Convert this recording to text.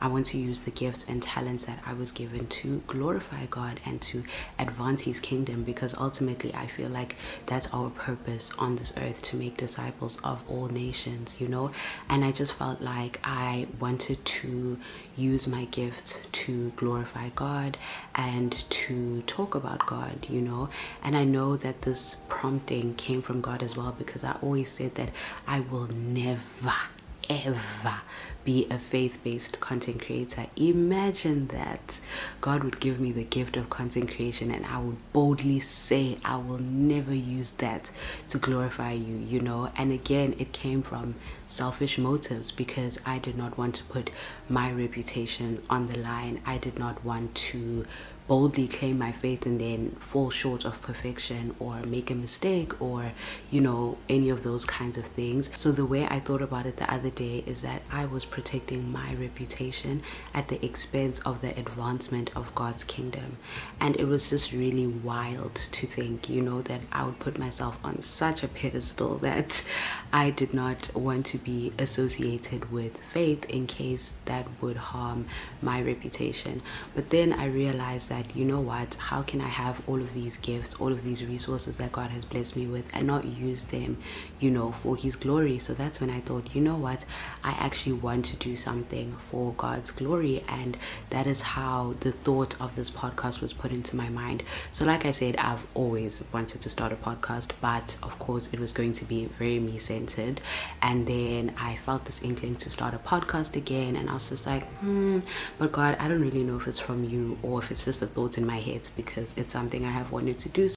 I want to use the gifts and talents that I was given to glorify God and to advance his kingdom, because ultimately I feel like that's our purpose on this earth, to make disciples of all nations, you know. And I just felt like I wanted to use my gifts to glorify God and to talk about God, you know. And I know that this prompting came from God as well, because I always said that I will never ever be a faith-based content creator. Imagine that God would give me the gift of content creation and I would boldly say I will never use that to glorify you, you know. And again, it came from selfish motives, because I did not want to put my reputation on the line. I did not want to boldly claim my faith and then fall short of perfection or make a mistake, or you know, any of those kinds of things. So the way I thought about it the other day is that I was protecting my reputation at the expense of the advancement of God's kingdom. And it was just really wild to think, you know, that I would put myself on such a pedestal that I did not want to be associated with faith in case that would harm my reputation. But then I realized that, you know what, how can I have all of these gifts, all of these resources that God has blessed me with, and not use them, you know, for his glory? So that's when I thought, you know what, I actually want to do something for God's glory. And that is how the thought of this podcast was put into my mind. So like I said, I've always wanted to start a podcast, but of course it was going to be very me centered. And then I felt this inkling to start a podcast again, and I was just like, but God, I don't really know if it's from you or if it's just the thoughts in my head, because it's something I have wanted to do.